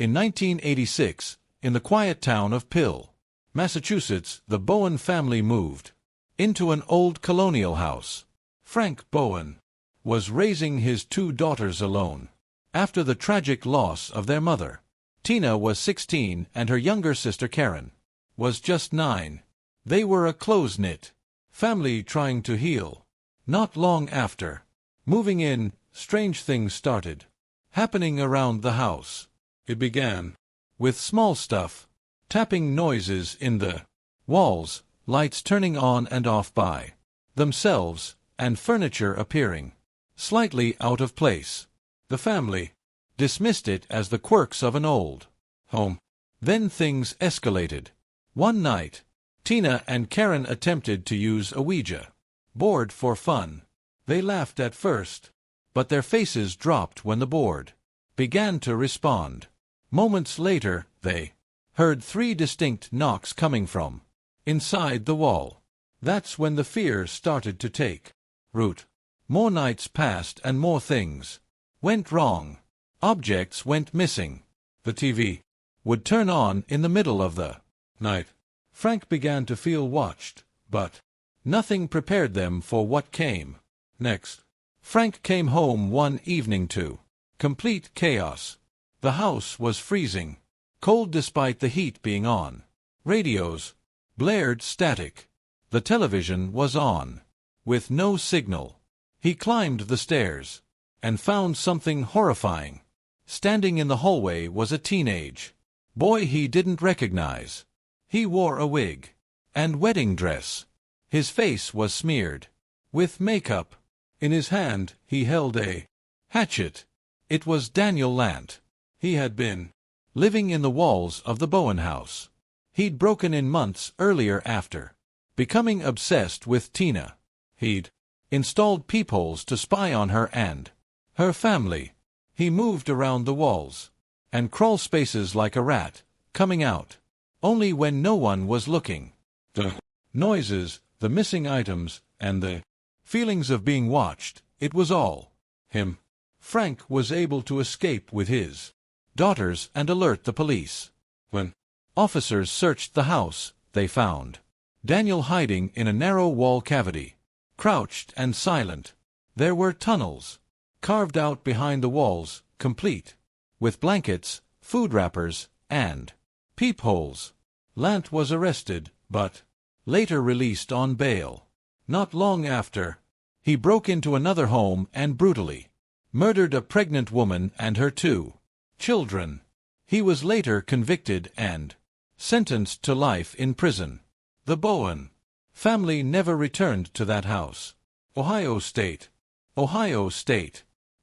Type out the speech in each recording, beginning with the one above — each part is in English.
In 1986, in the quiet town of Pill, Massachusetts, the Bowen family moved into an old colonial house. Frank Bowen was raising his two daughters alone after the tragic loss of their mother. Tina was 16 and her younger sister Karen was just 9. They were a close-knit family trying to heal. Not long after moving in, strange things started happening around the house. It began with small stuff, tapping noises in the walls, lights turning on and off by themselves, and furniture appearing slightly out of place. The family dismissed it as the quirks of an old home. Then things escalated. One night, Tina and Karen attempted to use a Ouija board for fun. They laughed at first, but their faces dropped when the board began to respond. Moments later, they heard 3 distinct knocks coming from inside the wall. That's when the fear started to take root. More nights passed and more things went wrong. Objects went missing. The TV would turn on in the middle of the night. Frank began to feel watched, but nothing prepared them for what came next. Frank came home one evening to complete chaos. The house was freezing cold despite the heat being on. Radios blared static. The television was on, with no signal. He climbed the stairs and found something horrifying. Standing in the hallway was a teenage boy he didn't recognize. He wore a wig and wedding dress. His face was smeared with makeup. In his hand, he held a hatchet. It was Daniel Lant. He had been living in the walls of the Bowen house. He'd broken in months earlier after becoming obsessed with Tina. He'd installed peepholes to spy on her and her family. He moved around the walls and crawl spaces like a rat, coming out only when no one was looking. The noises, the missing items, and the feelings of being watched, it was all him. Frank was able to escape with his daughters and alert the police. When officers searched the house, they found Daniel hiding in a narrow wall cavity, crouched and silent. There were tunnels carved out behind the walls, complete with blankets, food wrappers, and peepholes. Lant was arrested, but later released on bail. Not long after, he broke into another home and brutally murdered a pregnant woman and her 2 children. He was later convicted and sentenced to life in prison. The Bowen family never returned to that house. Ohio State.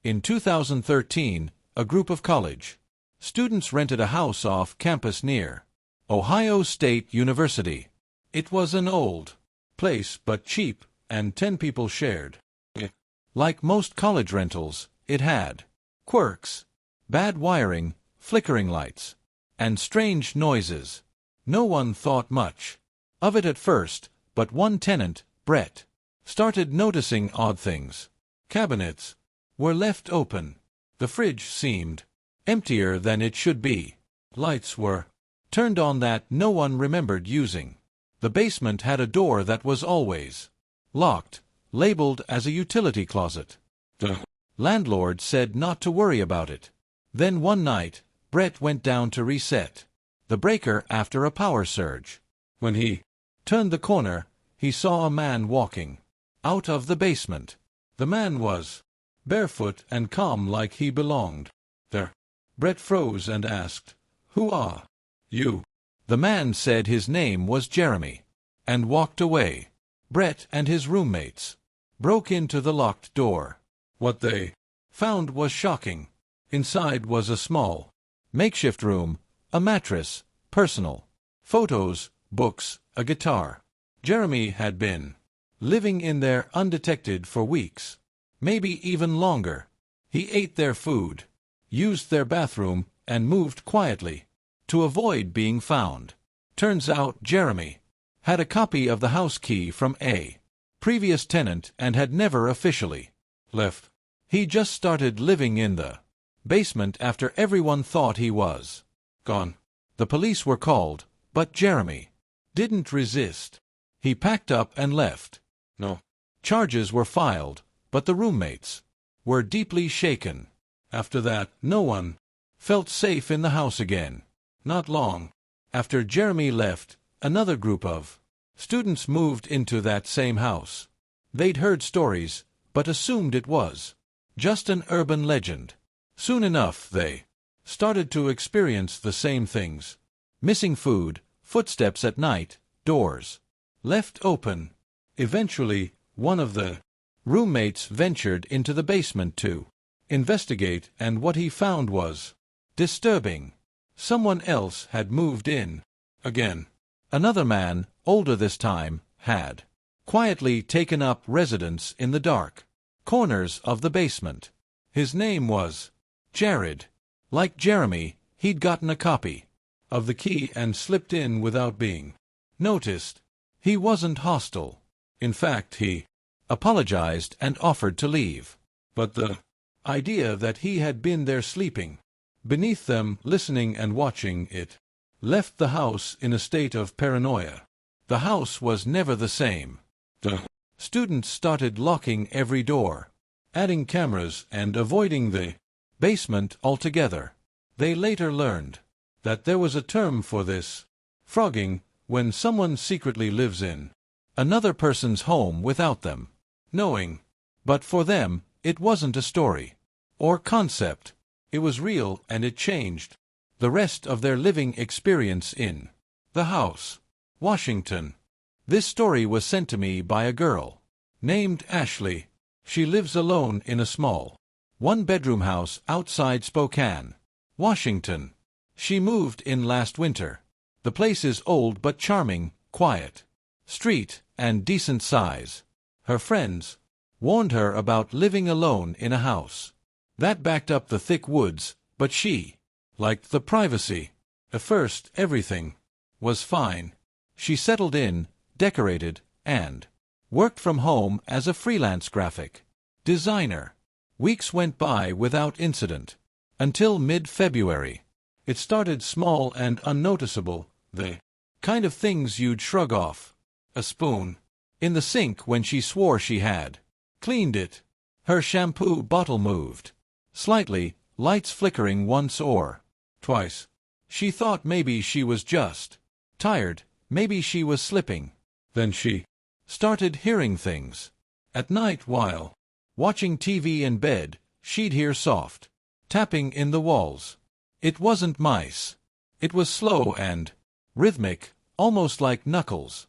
In 2013, a group of college students rented a house off campus near Ohio State University. It was an old place but cheap, and 10 people shared it. Like most college rentals, it had quirks, bad wiring, flickering lights, and strange noises. No one thought much of it at first, but one tenant, Brett, started noticing odd things. Cabinets were left open. The fridge seemed emptier than it should be. Lights were turned on that no one remembered using. The basement had a door that was always locked, labeled as a utility closet. The landlord said not to worry about it. Then one night, Brett went down to reset the breaker after a power surge. When he turned the corner, he saw a man walking out of the basement. The man was barefoot and calm like he belonged there. Brett froze and asked, "Who are you?" The man said his name was Jeremy, and walked away. Brett and his roommates broke into the locked door. What they found was shocking. Inside was a small, makeshift room, a mattress, personal photos, books, a guitar. Jeremy had been living in there undetected for weeks, maybe even longer. He ate their food, used their bathroom, and moved quietly to avoid being found. Turns out Jeremy had a copy of the house key from a previous tenant and had never officially left. He just started living in the basement after everyone thought he was Gone. The police were called, but Jeremy didn't resist. He packed up and left. No charges were filed, but the roommates were deeply shaken. After that, no one felt safe in the house again. Not long after Jeremy left, another group of students moved into that same house. They'd heard stories, but assumed it was just an urban legend. Soon enough, they started to experience the same things. Missing food, footsteps at night, doors left open. Eventually, one of the roommates ventured into the basement to investigate, and what he found was disturbing. Someone else had moved in again. Another man, older this time, had quietly taken up residence in the dark corners of the basement. His name was Jared. Like Jeremy, he'd gotten a copy of the key and slipped in without being noticed. He wasn't hostile. In fact, he apologized and offered to leave. But the idea that he had been there sleeping beneath them, listening and watching it, left the house in a state of paranoia. The house was never the same. The students started locking every door, adding cameras, and avoiding the basement altogether. They later learned that there was a term for this: frogging, when someone secretly lives in another person's home without them knowing. But for them, it wasn't a story or concept. It was real, and it changed the rest of their living experience in the house. Washington. This story was sent to me by a girl named Ashley. She lives alone in a small one-bedroom house outside Spokane, Washington. She moved in last winter. The place is old but charming, quiet street, and decent size. Her friends warned her about living alone in a house that backed up the thick woods, but she liked the privacy. At first, everything was fine. She settled in, decorated, and worked from home as a freelance graphic designer. Weeks went by without incident, until mid-February. It started small and unnoticeable, the kind of things you'd shrug off. A spoon in the sink when she swore she had cleaned it. Her shampoo bottle moved slightly, lights flickering once or twice. She thought maybe she was just tired, maybe she was slipping. Then she started hearing things. At night, while watching TV in bed, she'd hear soft tapping in the walls. It wasn't mice. It was slow and rhythmic, almost like knuckles.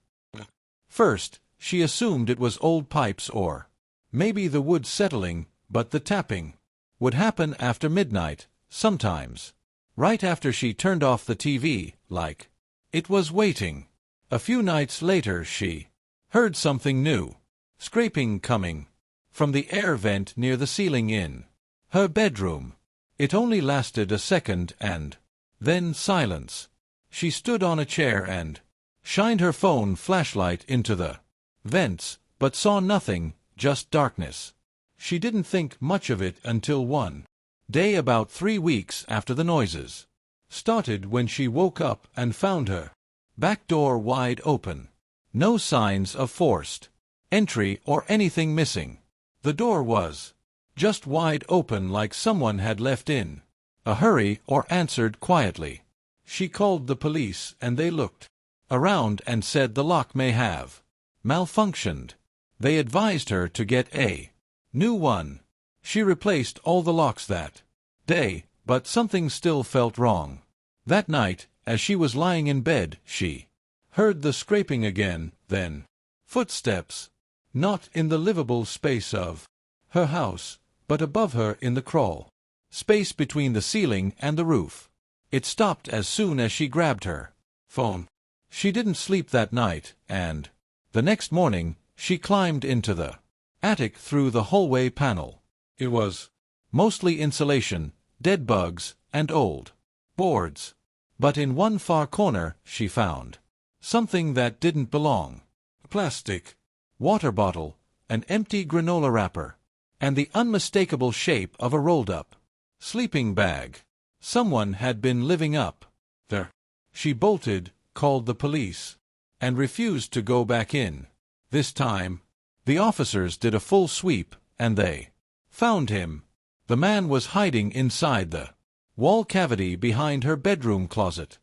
First, she assumed it was old pipes or maybe the wood settling, but the tapping would happen after midnight, sometimes right after she turned off the TV, like it was waiting. A few nights later she heard something new, scraping coming from the air vent near the ceiling in her bedroom. It only lasted a second, and then silence. She stood on a chair and shined her phone flashlight into the vents, but saw nothing, just darkness. She didn't think much of it until one day, about 3 weeks after the noises started, when she woke up and found her back door wide open. No signs of forced entry or anything missing. The door was just wide open, like someone had left in a hurry or answered quietly. She called the police, and they looked around and said the lock may have malfunctioned. They advised her to get a new one. She replaced all the locks that day, but something still felt wrong. That night, as she was lying in bed, she heard the scraping again, then footsteps, not in the livable space of her house, but above her in the crawl space between the ceiling and the roof. It stopped as soon as she grabbed her phone. She didn't sleep that night, and the next morning she climbed into the attic through the hallway panel. It was mostly insulation, dead bugs, and old boards. But in one far corner she found something that didn't belong. A plastic water bottle, an empty granola wrapper, and the unmistakable shape of a rolled-up sleeping bag. Someone had been living up There. She bolted, called the police, and refused to go back in. This time, the officers did a full sweep, and they found him. The man was hiding inside the wall cavity behind her bedroom closet.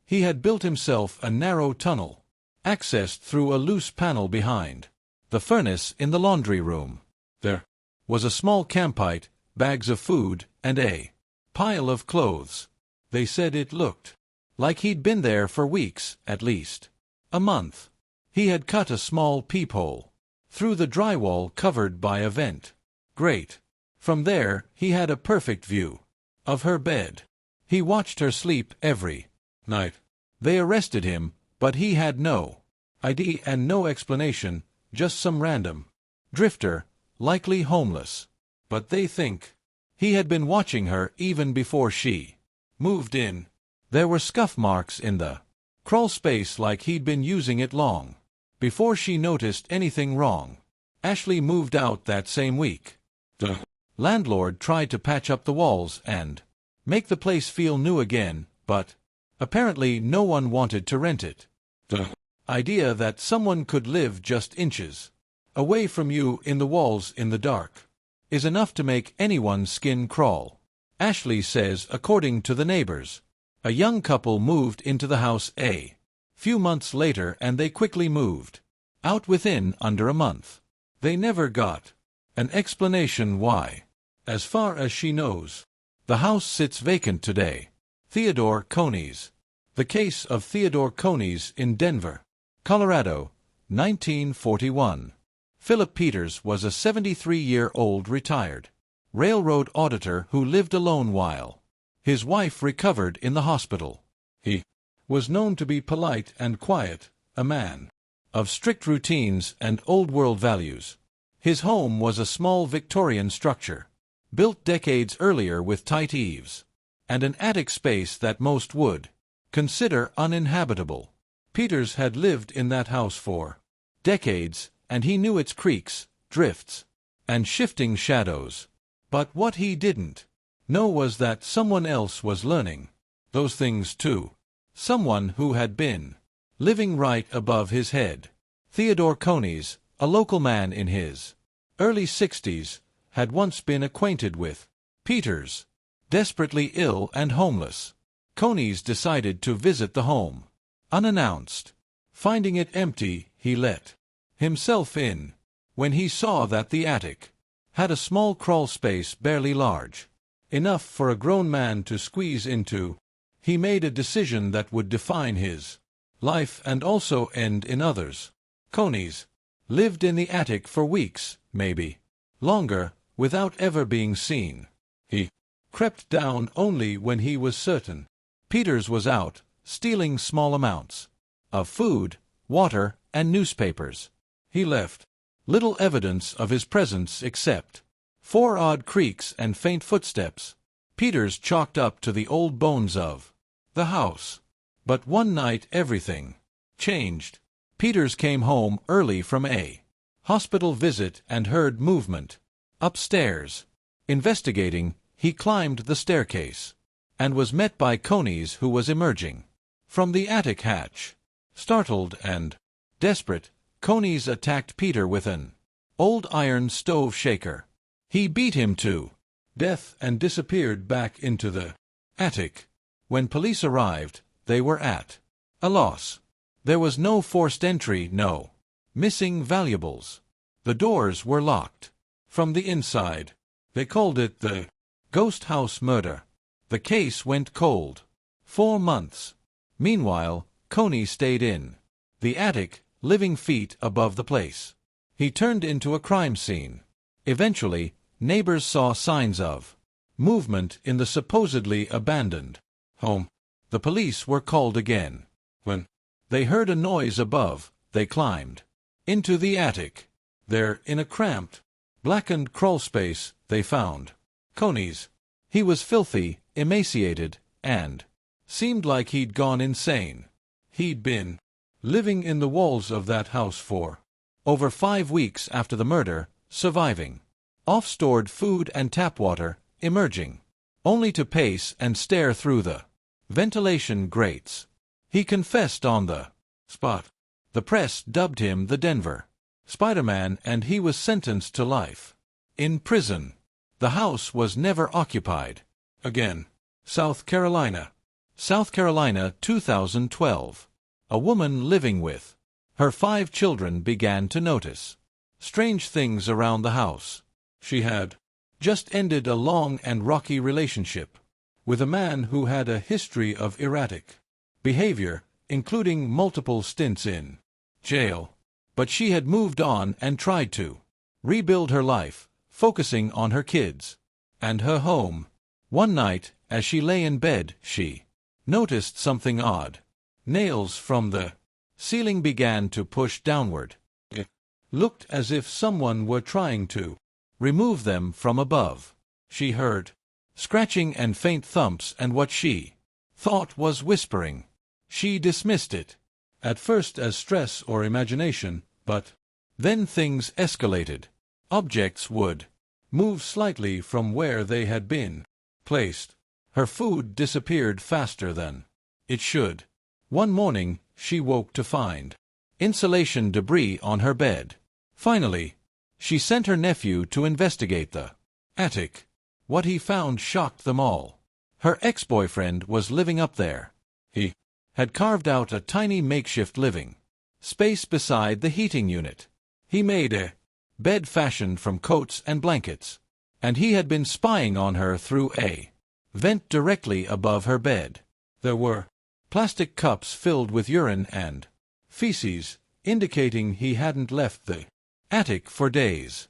He had built himself a narrow tunnel, accessed through a loose panel behind the furnace in the laundry room. There was a small campite, bags of food, and a pile of clothes. They said it looked like he'd been there for weeks, at least a month. He had cut a small peephole through the drywall covered by a vent. Great. From there, he had a perfect view of her bed. He watched her sleep every night. They arrested him, but he had no ID and no explanation, just some random drifter, likely homeless. But they think he had been watching her even before she moved in. There were scuff marks in the crawl space like he'd been using it long before she noticed anything wrong. Ashley moved out that same week. The landlord tried to patch up the walls and make the place feel new again, but apparently no one wanted to rent it. The idea that someone could live just inches away from you in the walls in the dark is enough to make anyone's skin crawl. Ashley says, according to the neighbors, a young couple moved into the house a few months later and they quickly moved out within under a month. They never got an explanation why. As far as she knows, the house sits vacant today. Theodore Coneys. The case of Theodore Coneys in Denver, Colorado, 1941. Philip Peters was a 73-year-old retired railroad auditor who lived alone while his wife recovered in the hospital. He was known to be polite and quiet, a man of strict routines and old-world values. His home was a small Victorian structure, built decades earlier with tight eaves, and an attic space that most would consider uninhabitable. Peters had lived in that house for decades, and he knew its creaks, drifts, and shifting shadows. But what he didn't know was that someone else was learning those things too. Someone who had been living right above his head. Theodore Coneys, a local man in his early 60s, had once been acquainted with Peters, desperately ill and homeless. Coneys decided to visit the home unannounced. Finding it empty, he let himself in. When he saw that the attic had a small crawl space barely large enough for a grown man to squeeze into, he made a decision that would define his life and also end in others. Coneys lived in the attic for weeks, maybe longer, without ever being seen. He crept down only when he was certain Peters was out, stealing small amounts of food, water, and newspapers. He left little evidence of his presence except 4 odd creaks and faint footsteps. Peters chalked up to the old bones of the house. But one night everything changed. Peters came home early from a hospital visit and heard movement upstairs. Investigating, he climbed the staircase and was met by Coneys, who was emerging from the attic hatch. Startled and desperate, Coneys attacked Peter with an old iron stove shaker. He beat him to death and disappeared back into the attic. When police arrived, they were at a loss. There was no forced entry, no missing valuables. The doors were locked from the inside. They called it the ghost house murder. The case went cold. 4 months. Meanwhile, Coney stayed in the attic, living feet above the place. He turned into a crime scene. Eventually, neighbors saw signs of movement in the supposedly abandoned home. The police were called again. When they heard a noise above, they climbed into the attic. There, in a cramped, blackened crawlspace, they found Coneys. He was filthy, emaciated, and seemed like he'd gone insane. He'd been living in the walls of that house for over 5 weeks after the murder, surviving off stored food and tap water, emerging only to pace and stare through the ventilation grates. He confessed on the spot. The press dubbed him the Denver Spider-Man, and he was sentenced to life in prison. The house was never occupied again. South Carolina. South Carolina, 2012. A woman living with her 5 children began to notice strange things around the house. She had just ended a long and rocky relationship with a man who had a history of erratic behavior, including multiple stints in jail. But she had moved on and tried to rebuild her life, focusing on her kids and her home. One night, as she lay in bed, she noticed something odd. Nails from the ceiling began to push downward. It looked as if someone were trying to remove them from above. She heard scratching and faint thumps and what she thought was whispering. She dismissed it at first as stress or imagination, but then things escalated. Objects would move slightly from where they had been placed. Her food disappeared faster than it should. One morning, she woke to find insulation debris on her bed. Finally, she sent her nephew to investigate the attic. What he found shocked them all. Her ex-boyfriend was living up there. He had carved out a tiny makeshift living space beside the heating unit. He made a bed fashioned from coats and blankets, and he had been spying on her through a vent directly above her bed. There were plastic cups filled with urine and feces, indicating he hadn't left the attic for days.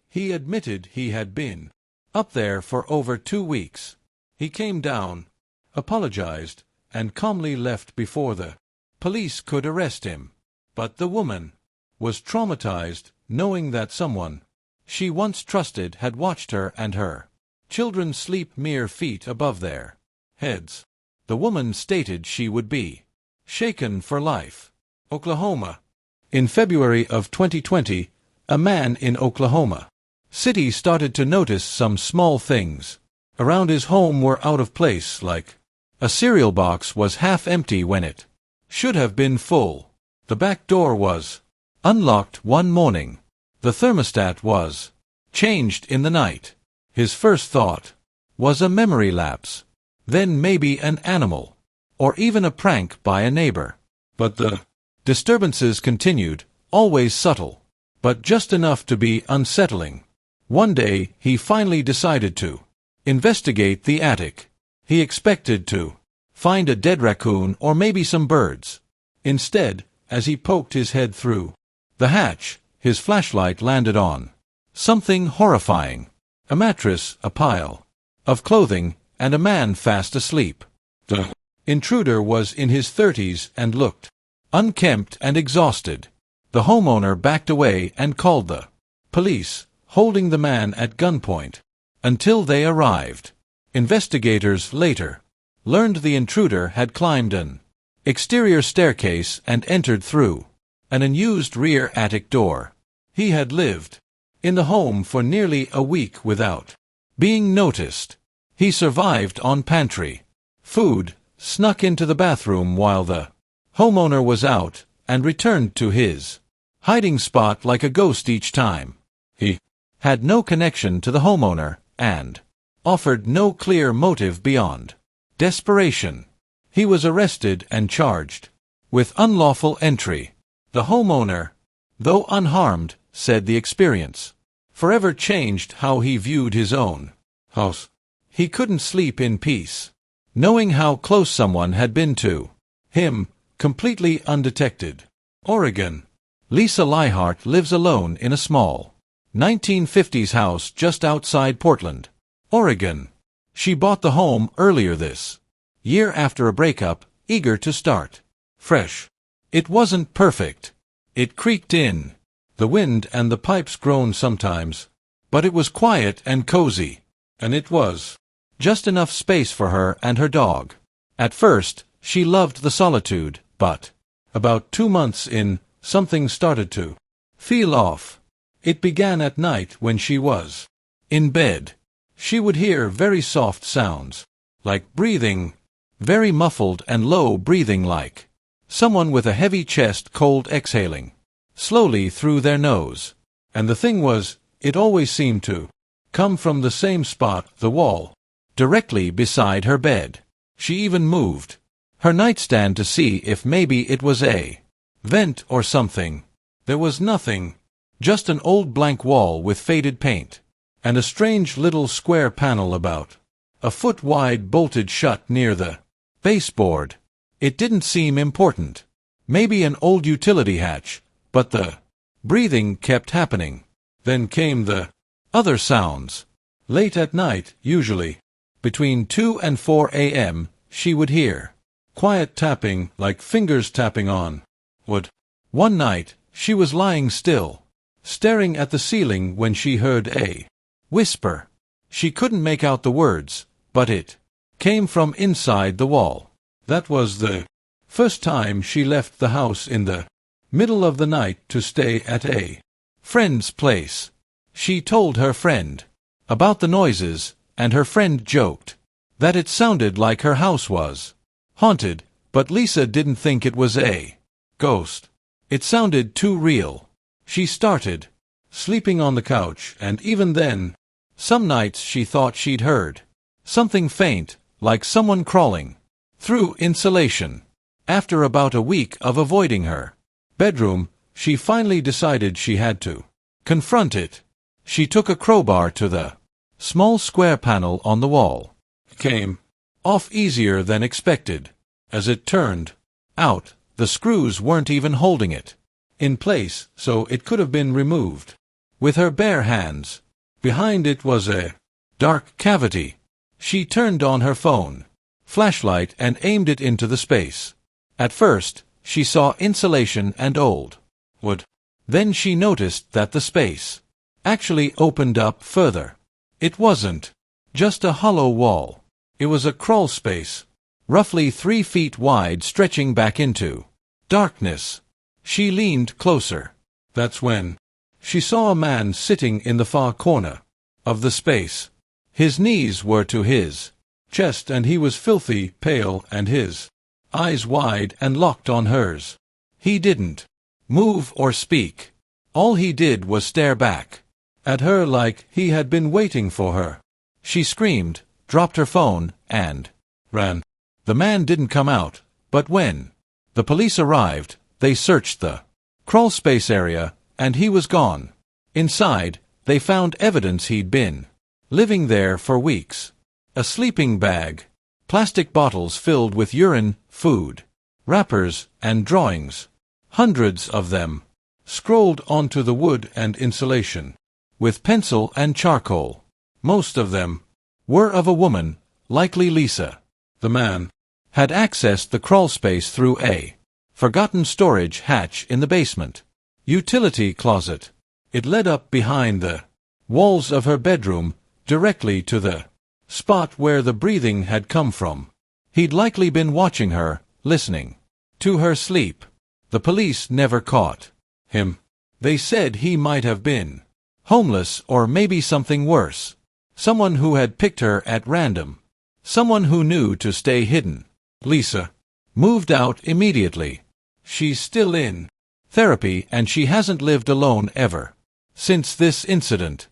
He admitted he had been up there for over 2 weeks. He came down, apologized, and calmly left before the police could arrest him. But the woman was traumatized, knowing that someone she once trusted had watched her and her children sleep mere feet above their heads. The woman stated she would be shaken for life. Oklahoma. In February of 2020, a man in Oklahoma City started to notice some small things around his home were out of place, like a cereal box was half empty when it should have been full. The back door was unlocked one morning. The thermostat was changed in the night. His first thought was a memory lapse, then maybe an animal, or even a prank by a neighbor. But the disturbances continued, always subtle, but just enough to be unsettling. One day, he finally decided to investigate the attic. He expected to find a dead raccoon or maybe some birds. Instead, as he poked his head through the hatch, his flashlight landed on something horrifying. A mattress, a pile of clothing, and a man fast asleep. The intruder was in his 30s and looked unkempt and exhausted. The homeowner backed away and called the police, holding the man at gunpoint until they arrived. Investigators later learned the intruder had climbed an exterior staircase and entered through an unused rear attic door. He had lived in the home for nearly a week without being noticed. He survived on pantry food, snuck into the bathroom while the homeowner was out, and returned to his hiding spot like a ghost each time. He had no connection to the homeowner, and offered no clear motive beyond desperation. He was arrested and charged with unlawful entry. The homeowner, though unharmed, said the experience forever changed how he viewed his own house. He couldn't sleep in peace, knowing how close someone had been to him, completely undetected. Oregon. Lisa Leihart lives alone in a small 1950s house just outside Portland, Oregon. She bought the home earlier this year after a breakup, eager to start fresh. It wasn't perfect. It creaked in the wind and the pipes groaned sometimes, but it was quiet and cozy, and it was just enough space for her and her dog. At first, she loved the solitude, but about 2 months in, something started to feel off. It began at night when she was in bed. She would hear very soft sounds, like breathing, very muffled and low breathing, like someone with a heavy chest cold exhaling slowly through their nose. And the thing was, it always seemed to come from the same spot, the wall, directly beside her bed. She even moved her nightstand to see if maybe it was a vent or something. There was nothing, just an old blank wall with faded paint, and a strange little square panel about a foot wide bolted shut near the baseboard. It didn't seem important. Maybe an old utility hatch, but the breathing kept happening. Then came the other sounds. Late at night, usually between 2 and 4 a.m., she would hear quiet tapping, like fingers tapping on wood. One night, she was lying still, staring at the ceiling when she heard a whisper. She couldn't make out the words, but it came from inside the wall. That was the first time she left the house in the middle of the night to stay at a friend's place. She told her friend about the noises, and her friend joked that it sounded like her house was haunted, but Lisa didn't think it was a ghost. It sounded too real. She started sleeping on the couch, and even then, some nights she thought she'd heard something faint, like someone crawling through insulation. After about a week of avoiding her bedroom, she finally decided she had to confront it. She took a crowbar to the small square panel on the wall. It came off easier than expected. As it turned out, the screws weren't even holding it in place, so it could have been removed with her bare hands. Behind it was a dark cavity. She turned on her phone flashlight and aimed it into the space. At first, she saw insulation and old wood. Then she noticed that the space actually opened up further. It wasn't just a hollow wall. It was a crawl space, roughly 3 feet wide, stretching back into darkness. She leaned closer. That's when she saw a man sitting in the far corner of the space. His knees were to his chest, and he was filthy pale, and his eyes wide and locked on hers. He didn't move or speak. All he did was stare back at her like he had been waiting for her. She screamed, dropped her phone, and ran. The man didn't come out, but when the police arrived, they searched the crawlspace area, and he was gone. Inside, they found evidence he'd been living there for weeks. A sleeping bag, plastic bottles filled with urine, food, wrappers, and drawings. Hundreds of them, scrolled onto the wood and insulation with pencil and charcoal. Most of them were of a woman, likely Lisa. The man had accessed the crawlspace through a forgotten storage hatch in the basement utility closet. It led up behind the walls of her bedroom, directly to the spot where the breathing had come from. He'd likely been watching her, listening to her sleep. The police never caught him. They said he might have been homeless, or maybe something worse. Someone who had picked her at random. Someone who knew to stay hidden. Lisa moved out immediately. She's still in therapy, and she hasn't lived alone ever since this incident.